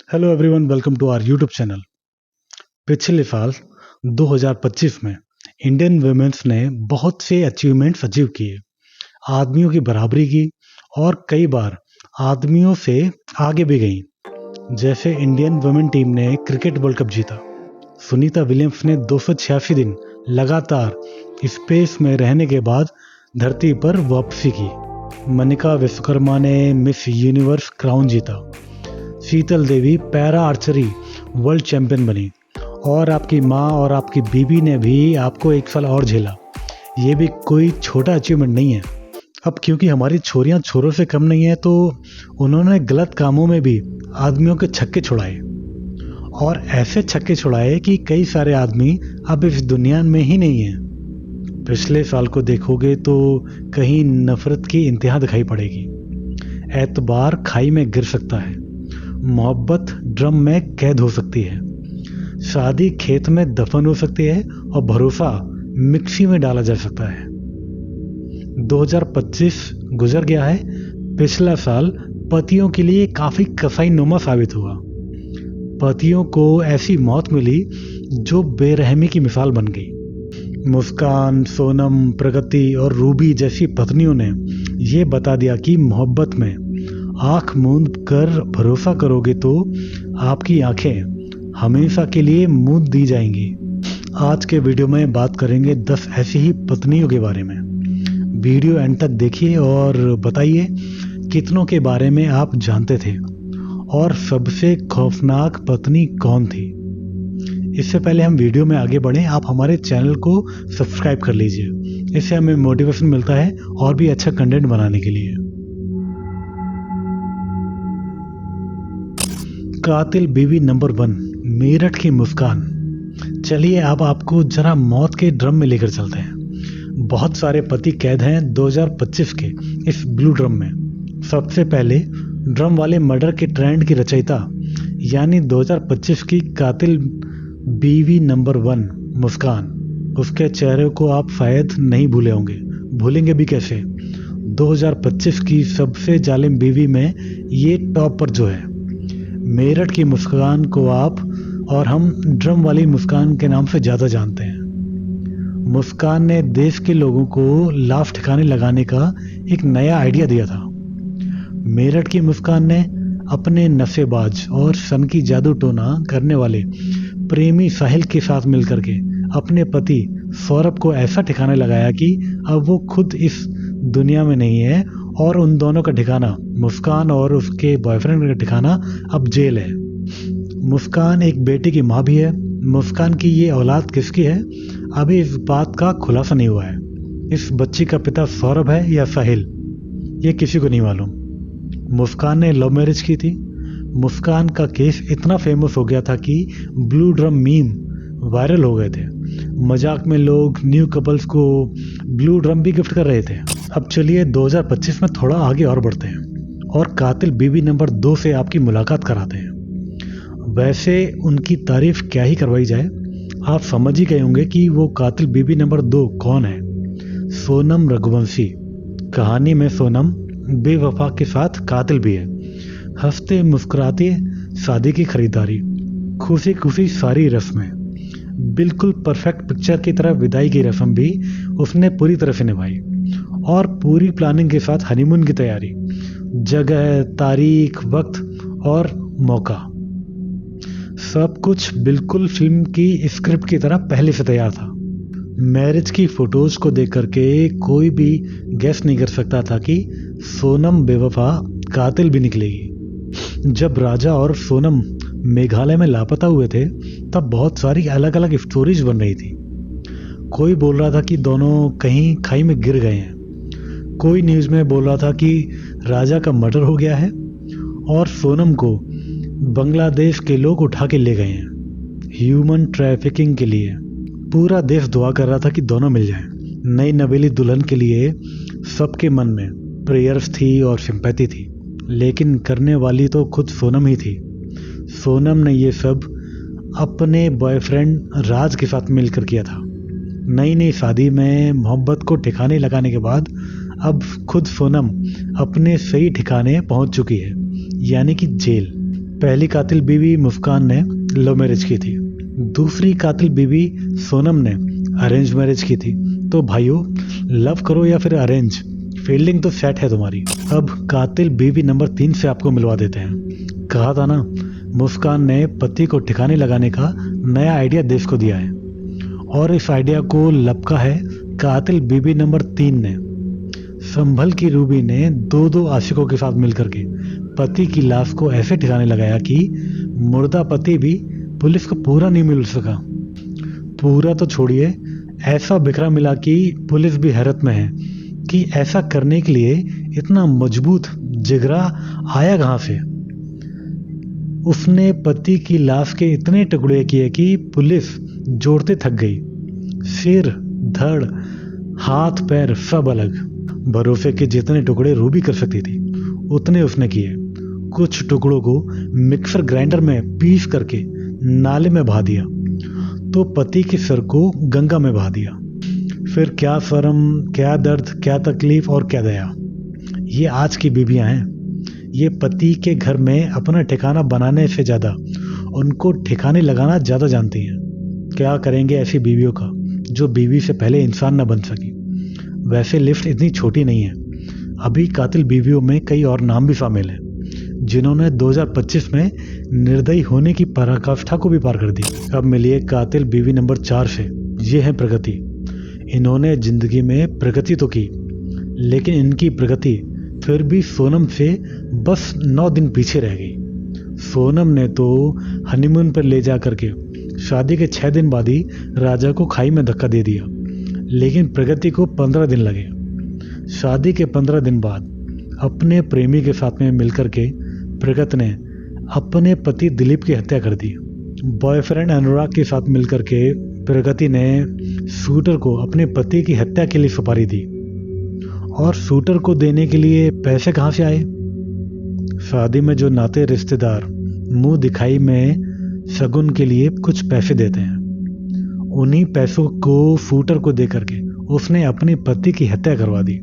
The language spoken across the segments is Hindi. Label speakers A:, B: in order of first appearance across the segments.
A: Hello everyone, welcome to our YouTube channel. पिछले साल 2025 में इंडियन वुमेन्स ने बहुत से अचीवमेंट्स अचीव किए, आदमियों की बराबरी की और कई बार आदमियों से आगे भी गई। जैसे इंडियन वुमेन टीम ने क्रिकेट वर्ल्ड कप जीता, सुनीता विलियम्स ने 286 दिन लगातार स्पेस में रहने के बाद धरती पर वापसी की, मनिका विश्वकर्मा ने मिस यूनिवर्स क्राउन जीता, शीतल देवी पैरा आर्चरी वर्ल्ड चैंपियन बनी और आपकी माँ और आपकी बीबी ने भी आपको एक साल और झेला। ये भी कोई छोटा अचीवमेंट नहीं है। अब क्योंकि हमारी छोरियां छोरों से कम नहीं है, तो उन्होंने गलत कामों में भी आदमियों के छक्के छुड़ाए और ऐसे छक्के छुड़ाए कि कई सारे आदमी अब इस दुनिया में ही नहीं है। पिछले साल को देखोगे तो कहीं नफरत की इंतहा दिखाई पड़ेगी, एतबार खाई में गिर सकता है, मोहब्बत ड्रम में कैद हो सकती है, शादी खेत में दफन हो सकती है और भरोसा मिक्सी में डाला जा सकता है। 2025 गुजर गया है। पिछला साल पतियों के लिए काफी कसाईनुमा साबित हुआ। पतियों को ऐसी मौत मिली जो बेरहमी की मिसाल बन गई। मुस्कान, सोनम, प्रगति और रूबी जैसी पत्नियों ने ये बता दिया कि मोहब्बत में आंख मूंद कर भरोसा करोगे तो आपकी आंखें हमेशा के लिए मूंद दी जाएंगी। आज के वीडियो में बात करेंगे 10 ऐसी ही पत्नियों के बारे में। वीडियो एंड तक देखिए और बताइए कितनों के बारे में आप जानते थे और सबसे खौफनाक पत्नी कौन थी। इससे पहले हम वीडियो में आगे बढ़ें, आप हमारे चैनल को सब्सक्राइब कर लीजिए, इससे हमें मोटिवेशन मिलता है और भी अच्छा कंटेंट बनाने के लिए। कातिल बीवी नंबर 1, मेरठ की मुस्कान। चलिए अब आपको जरा मौत के ड्रम में लेकर चलते हैं। बहुत सारे पति कैद हैं 2025 के इस ब्लू ड्रम में। सबसे पहले ड्रम वाले मर्डर के ट्रेंड की रचयिता यानी 2025 की कातिल बीवी नंबर 1 मुस्कान। उसके चेहरे को आप शायद नहीं भूले होंगे, भूलेंगे भी कैसे। 2025 की सबसे जालिम बीवी में ये टॉप पर जो है। मेरठ की मुस्कान को आप और हम ड्रम वाली मुस्कान के नाम से ज़्यादा जानते हैं। मुस्कान ने देश के लोगों को लाश ठिकाने लगाने का एक नया आइडिया दिया था। मेरठ की मुस्कान ने अपने नशेबाज और सन की जादू टोना करने वाले प्रेमी साहिल के साथ मिलकर के अपने पति सौरभ को ऐसा ठिकाने लगाया कि अब वो खुद इस दुनिया में नहीं है और उन दोनों का ठिकाना, मुस्कान और उसके बॉयफ्रेंड का ठिकाना, अब जेल है। मुस्कान एक बेटे की माँ भी है। मुस्कान की ये औलाद किसकी है, अभी इस बात का खुलासा नहीं हुआ है। इस बच्ची का पिता सौरभ है या साहिल, ये किसी को नहीं मालूम। मुस्कान ने लव मैरिज की थी। मुस्कान का केस इतना फेमस हो गया था कि ब्लू ड्रम मीम वायरल हो गए थे। मजाक में लोग न्यू कपल्स को ब्लू ड्रम भी गिफ्ट कर रहे थे। अब चलिए 2025 में थोड़ा आगे और बढ़ते हैं और कातिल बीवी नंबर 2 से आपकी मुलाकात कराते हैं। वैसे उनकी तारीफ क्या ही करवाई जाए, आप समझ ही गए होंगे कि वो कातिल बीवी नंबर 2 कौन है। सोनम रघुवंशी। कहानी में सोनम बेवफा के साथ कातिल भी है। हंसते मुस्कुराते शादी की खरीदारी, खुशी खुशी सारी रस्में, बिल्कुल परफेक्ट पिक्चर की तरह विदाई की रस्म भी उसने पूरी तरह से निभाई और पूरी प्लानिंग के साथ हनीमून की तैयारी, जगह, तारीख, वक्त और मौका, सब कुछ बिल्कुल फिल्म की स्क्रिप्ट की तरह पहले से तैयार था। मैरिज की फोटोज को देख करके कोई भी गेस नहीं कर सकता था कि सोनम बेवफा कातिल भी निकलेगी। जब राजा और सोनम मेघालय में लापता हुए थे तब बहुत सारी अलग अलग स्टोरीज बन रही थी। कोई बोल रहा था कि दोनों कहीं खाई में गिर गए हैं, कोई न्यूज़ में बोल रहा था कि राजा का मर्डर हो गया है और सोनम को बांग्लादेश के लोग उठा के ले गए हैं ह्यूमन ट्रैफिकिंग के लिए। पूरा देश दुआ कर रहा था कि दोनों मिल जाएं। नई नवेली दुल्हन के लिए सबके मन में प्रेयर्स थी और सिंपैथी थी, लेकिन करने वाली तो खुद सोनम ही थी। सोनम ने ये सब अपने बॉयफ्रेंड राज के साथ मिलकर किया था। नई नई शादी में मोहब्बत को ठिकाने लगाने के बाद अब खुद सोनम अपने सही ठिकाने पहुंच चुकी है, यानी कि जेल। पहली कातिल बीवी मुस्कान ने लव मैरिज की थी, दूसरी कातिल बीवी सोनम ने अरेंज मैरिज की थी। तो भाइयों, लव करो या फिर अरेंज, फील्डिंग तो सेट है तुम्हारी। अब कातिल बीवी नंबर 3 से आपको मिलवा देते हैं। कहा था ना, मुस्कान ने पति को ठिकाने लगाने का नया आइडिया देश को दिया है, और इस आइडिया को लपका है कातिल बीवी नंबर 3 ने। संभल की रूबी ने दो आशिकों के साथ मिलकर के पति की लाश को ऐसे ठिकाने लगाया कि मुर्दा पति भी पुलिस को पूरा नहीं मिल सका। पूरा तो छोड़िए, ऐसा बिखरा मिला कि पुलिस भी हैरत में है कि ऐसा करने के लिए इतना मजबूत जिगरा आया कहाँ से। उसने पति की लाश के इतने टुकड़े किए कि पुलिस जोड़ते थक गई। सिर, धड़, हाथ, पैर सब अलग। भरोसे के जितने टुकड़े रूबी कर सकती थी उतने उसने किए। कुछ टुकड़ों को मिक्सर ग्राइंडर में पीस करके नाले में बहा दिया, तो पति के सर को गंगा में बहा दिया। फिर क्या शर्म, क्या दर्द, क्या तकलीफ और क्या दया। ये आज की बीवियां हैं। ये पति के घर में अपना ठिकाना बनाने से ज़्यादा उनको ठिकाने लगाना ज़्यादा जानती हैं। क्या करेंगे ऐसी बीवियों का जो बीवी से पहले इंसान न बन सकी। वैसे लिस्ट इतनी छोटी नहीं है। अभी कातिल बीवियों में कई और नाम भी शामिल हैं जिन्होंने 2025 में निर्दयी होने की पराकाष्ठा को भी पार कर दी। अब मिलिए कातिल बीवी नंबर 4 से। ये है प्रगति। इन्होंने जिंदगी में प्रगति तो की, लेकिन इनकी प्रगति फिर भी सोनम से बस 9 दिन पीछे रह गई। सोनम ने तो हनीमून पर ले जा करके शादी के 6 दिन बाद ही राजा को खाई में धक्का दे दिया, लेकिन प्रगति को 15 दिन लगे। शादी के 15 दिन बाद अपने प्रेमी के साथ में मिलकर के प्रगति ने अपने पति दिलीप की हत्या कर दी। बॉयफ्रेंड अनुराग के साथ मिलकर के प्रगति ने शूटर को अपने पति की हत्या के लिए सुपारी दी, और शूटर को देने के लिए पैसे कहाँ से आए। शादी में जो नाते रिश्तेदार मुंह दिखाई में शगुन के लिए कुछ पैसे देते हैं, उन्हीं पैसों को शूटर को दे करके उसने अपने पति की हत्या करवा दी।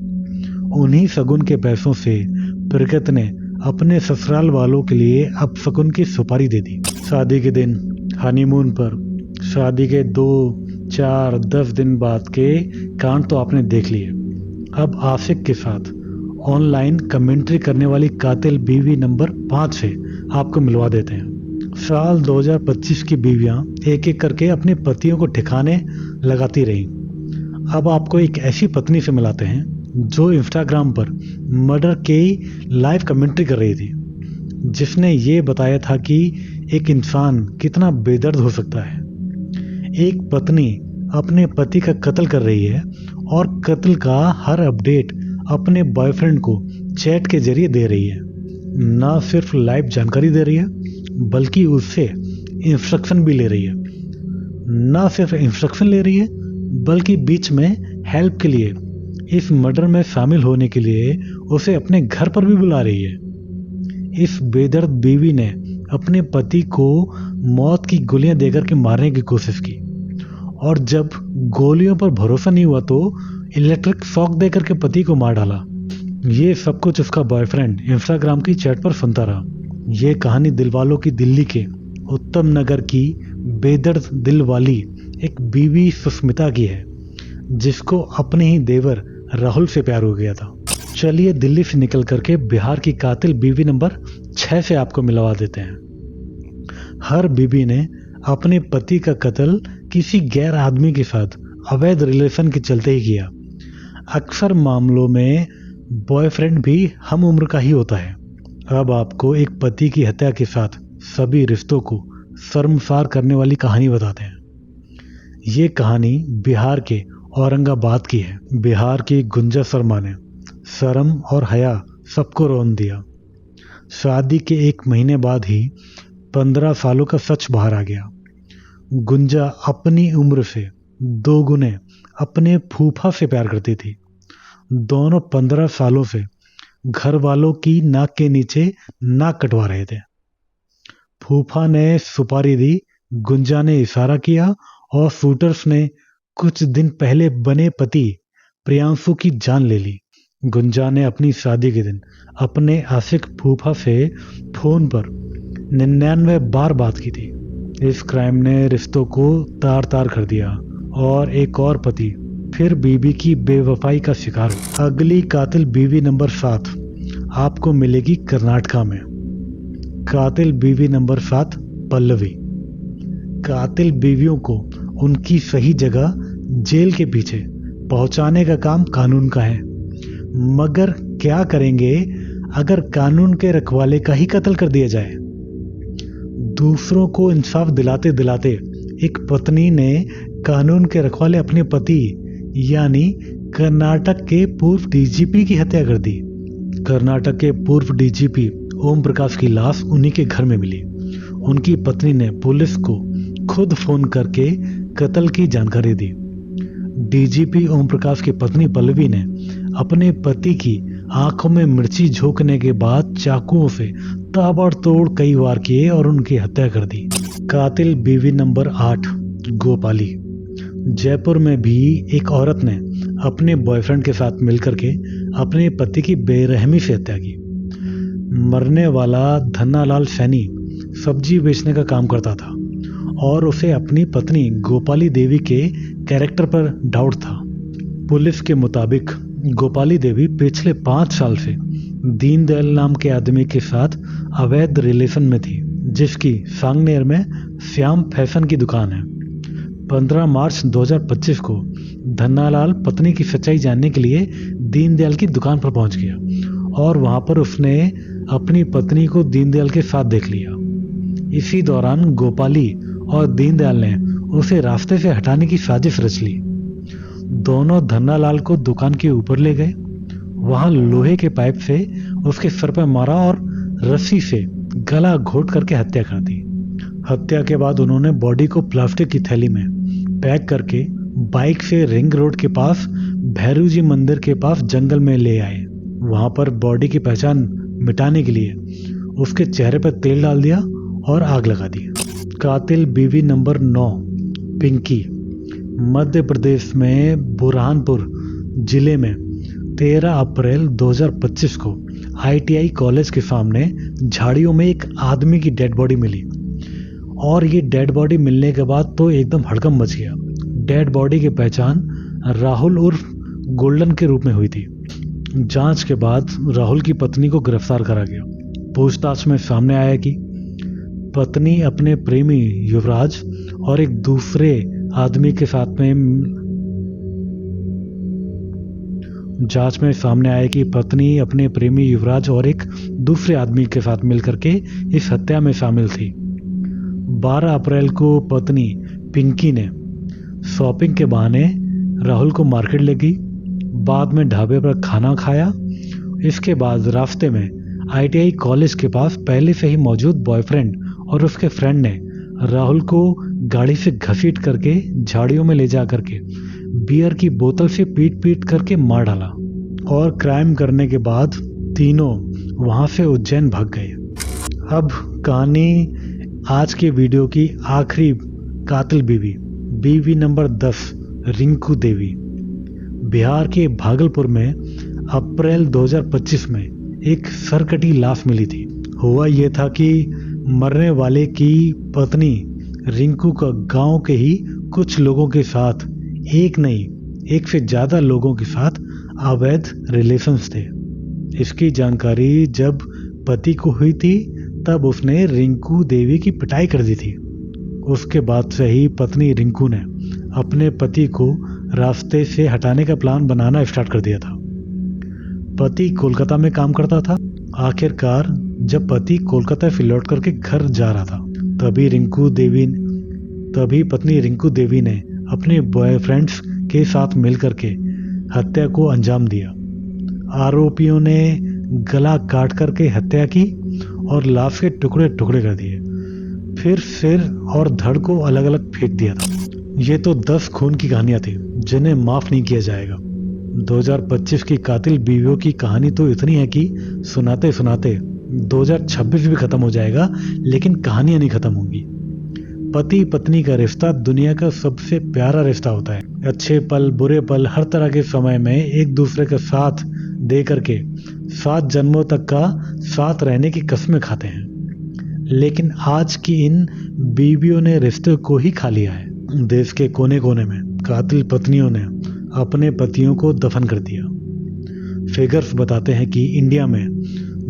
A: उन्हीं शगुन के पैसों से प्रगति ने अपने ससुराल वालों के लिए अपशगुन की सुपारी दे दी। शादी के दिन हनीमून पर, शादी के 2, 4, 10 दिन बाद के कांड तो आपने देख लिए। अब आशिक के साथ ऑनलाइन कमेंट्री करने वाली कातिल बीवी नंबर 5 से आपको मिलवा देते हैं। साल 2025 की बीवियां एक एक करके अपने पतियों को ठिकाने लगाती रहीं। अब आपको एक ऐसी पत्नी से मिलाते हैं जो इंस्टाग्राम पर मर्डर के लाइव कमेंट्री कर रही थी, जिसने ये बताया था कि एक इंसान कितना बेदर्द हो सकता है। एक पत्नी अपने पति का कत्ल कर रही है और कत्ल का हर अपडेट अपने बॉयफ्रेंड को चैट के जरिए दे रही है। ना सिर्फ लाइव जानकारी दे रही है, बल्कि उससे इंस्ट्रक्शन भी ले रही है। ना सिर्फ इंस्ट्रक्शन ले रही है, बल्कि बीच में हेल्प के लिए, इस मर्डर में शामिल होने के लिए उसे अपने घर पर भी बुला रही है। इस बेदर्द बीवी ने अपने पति को मौत की गोलियां देकर के मारने की कोशिश की, और जब गोलियों पर भरोसा नहीं हुआ तो इलेक्ट्रिक शॉक देकर के पति को मार डाला। ये सब कुछ उसका बॉयफ्रेंड इंस्टाग्राम की चैट पर सुनता रहा। ये कहानी दिलवालों की दिल्ली के उत्तम नगर की बेदर्द दिल वाली एक बीवी सुष्मिता की है, जिसको अपने ही देवर राहुल से प्यार हो गया था। चलिए दिल्ली से निकल करके बिहार की कातिल बीवी नंबर 6 से आपको मिलवा देते हैं। हर बीवी ने अपने पति का कत्ल किसी गैर आदमी के साथ अवैध रिलेशन के चलते ही किया। अक्सर मामलों में बॉयफ्रेंड भी हम उम्र का ही होता है। अब आपको एक पति की हत्या के साथ सभी रिश्तों को शर्मसार करने वाली कहानी बताते हैं। ये कहानी बिहार के औरंगाबाद की है। बिहार की गुंजा शर्मा ने शर्म और हया सबको रौंद दिया। शादी के 1 महीने बाद ही 15 सालों का सच बाहर आ गया। गुंजा अपनी उम्र से 2 गुने अपने फूफा से प्यार करती थी। दोनों 15 सालों से घर वालों की नाक के नीचे नाक कटवा रहे थे। फूफा ने सुपारी दी, गुंजा ने इशारा किया और शूटर्स ने कुछ दिन पहले बने पति प्रियांशु की जान ले ली। गुंजा ने अपनी शादी के दिन अपने आशिक फूफा से फोन पर 99 बार बात की थी। इस क्राइम ने रिश्तों को तार तार कर दिया और एक और पति फिर बीवी की बेवफाई का शिकार हुआ। अगली कातिल बीवी नंबर 7 आपको मिलेगी कर्नाटका में। कातिल बीवी नंबर 7 पल्लवी। कातिल बीवियों को उनकी सही जगह जेल के पीछे पहुंचाने का काम कानून का है, मगर क्या करेंगे अगर कानून के रखवाले का ही कत्ल कर दिया जाए। दूसरों को इंसाफ दिलाते दिलाते एक पत्नी ने कानून के रखवाले अपने पति यानी कर्नाटक के पूर्व डीजीपी की हत्या कर दी। कर्नाटक के पूर्व डीजीपी ओम प्रकाश की लाश उन्हीं के घर में मिली। उनकी पत्नी ने पुलिस को खुद फोन करके कत्ल की जानकारी दी। डीजीपी ओम प्रकाश की पत्नी पल्लवी ने अपने पति की आंखों में मिर्ची झोंकने के बाद चाकुओं से ताबड़तोड़ कई वार किए और उनकी हत्या कर दी। कातिल बीवी नंबर 8 गोपाली। जयपुर में भी एक औरत ने अपने बॉयफ्रेंड के साथ मिलकर के अपने पति की बेरहमी से हत्या की। मरने वाला धन्नालाल सैनी सब्जी बेचने का काम करता था और उसे अपनी पत्नी गोपाली देवी के कैरेक्टर पर डाउट था। पुलिस के मुताबिक गोपाली देवी पिछले 5 साल से दीनदयाल नाम के आदमी के साथ अवैध रिलेशन में थी, जिसकी सांगनेर में श्याम फैशन की दुकान है। 15 मार्च 2025 को धन्नालाल पत्नी की सच्चाई जानने के लिए दीनदयाल की दुकान पर पहुंच गया और वहां पर उसने अपनी पत्नी को दीनदयाल के साथ देख लिया। इसी दौरान गोपाली और दीनदयाल ने उसे रास्ते से हटाने की साजिश रच ली। दोनों धन्नालाल को दुकान के ऊपर ले गए। वहां लोहे के पाइप से उसके सर पर मारा और रस्सी से गला घोट करके हत्या कर दी। हत्या के बाद उन्होंने बॉडी को प्लास्टिक की थैली में पैक करके बाइक से रिंग रोड के पास भैरू जी मंदिर के पास जंगल में ले आए। वहां पर बॉडी की पहचान मिटाने के लिए उसके चेहरे पर तेल डाल दिया और आग लगा दी। कातिल बीवी नंबर 9 पिंकी। मध्य प्रदेश में बुरहानपुर जिले में 13 अप्रैल 2025 को ITI कॉलेज के सामने झाड़ियों में एक आदमी की डेड बॉडी मिली और ये डेड बॉडी मिलने के बाद तो एकदम हड़कंप मच गया। डेड बॉडी की पहचान राहुल उर्फ गोल्डन के रूप में हुई थी। जांच के बाद राहुल की पत्नी को गिरफ्तार करा गया। पूछताछ में सामने आया कि पत्नी अपने प्रेमी युवराज और एक दूसरे आदमी के साथ में जांच में सामने आया कि पत्नी अपने प्रेमी युवराज और एक दूसरे आदमी के साथ मिलकर के इस हत्या में शामिल थी। 12 अप्रैल को पत्नी पिंकी ने शॉपिंग के बहाने राहुल को मार्केट ले गई। बाद में ढाबे पर खाना खाया। इसके बाद रास्ते में ITI कॉलेज के पास पहले से ही मौजूद बॉयफ्रेंड और उसके फ्रेंड ने राहुल को गाड़ी से घसीट करके झाड़ियों में ले जा करके बियर की बोतल से पीट पीट करके मार डाला और क्राइम करने के बाद तीनों वहां से उज्जैन भाग गए। अब कहानी आज के वीडियो की आखिरी कातिल बीवी नंबर 10 रिंकू देवी। बिहार के भागलपुर में अप्रैल 2025 में एक सरकटी लाश मिली थी। हुआ यह था कि मरने वाले की पत्नी रिंकू का गांव के ही कुछ लोगों के साथ एक नहीं एक से ज्यादा लोगों के साथ अवैध रिलेशंस थे। इसकी जानकारी जब पति को हुई थी तब उसने रिंकू देवी की पिटाई कर दी थी। उसके बाद से ही पत्नी रिंकू ने अपने पति को रास्ते से हटाने का प्लान बनाना स्टार्ट कर दिया था। पति कोलकाता में काम करता था। आखिरकार जब पति कोलकाता से लौट करके घर जा रहा था तभी पत्नी रिंकू देवी ने अपने बॉयफ्रेंड्स के साथ मिलकर के हत्या को अंजाम दिया। आरोपियों ने गला काट करके हत्या की और लाश के टुकड़े टुकड़े कर दिए, फिर सिर और धड़ को अलग अलग फेंक दिया था। ये तो 10 खून की कहानियां थी जिन्हें माफ नहीं किया जाएगा। 2025 की कातिल बीवियों की कहानी तो इतनी है कि सुनाते सुनाते 2026 भी खत्म हो जाएगा, लेकिन कहानियां नहीं खत्म होंगी। पति पत्नी का रिश्ता दुनिया का सबसे प्यारा रिश्ता होता है। अच्छे पल बुरे पल हर तरह के समय में एक दूसरे का साथ दे करके 7 जन्मों तक का साथ रहने की कस्में खाते हैं। लेकिन आज की इन बीवियों ने रिश्ते को ही खा लिया है। देश के कोने कोने में कातिल पत्नियों ने अपने पतियों को दफन कर दिया। फिगर्स बताते हैं कि इंडिया में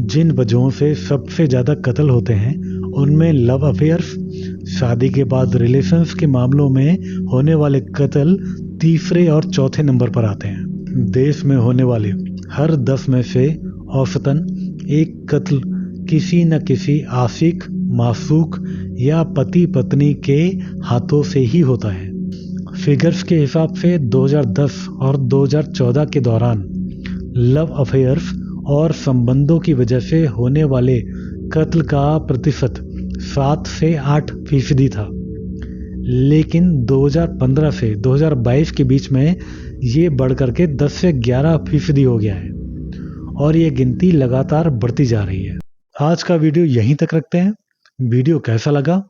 A: जिन वजहों से सबसे ज़्यादा कत्ल होते हैं उनमें लव अफेयर्स, शादी के बाद रिलेशंस के मामलों में होने वाले कत्ल तीसरे और चौथे नंबर पर आते हैं। देश में होने वाले हर 10 में से औसतन एक कत्ल किसी न किसी आशिक, मासूक या पति पत्नी के हाथों से ही होता है। फिगर्स के हिसाब से 2010 और 2014 के दौरान लव अफेयर्स और संबंधों की वजह से होने वाले कत्ल का प्रतिशत 7 से 8% था, लेकिन 2015 से 2022 के बीच में ये बढ़कर के 10 से 11% हो गया है और ये गिनती लगातार बढ़ती जा रही है। आज का वीडियो यहीं तक रखते हैं। वीडियो कैसा लगा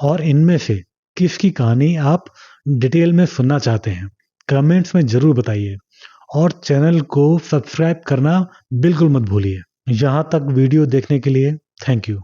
A: और इनमें से किसकी कहानी आप डिटेल में सुनना चाहते हैं, कमेंट्स में ज़रूर बताइए और चैनल को सब्सक्राइब करना बिल्कुल मत भूलिए। यहाँ तक वीडियो देखने के लिए थैंक यू।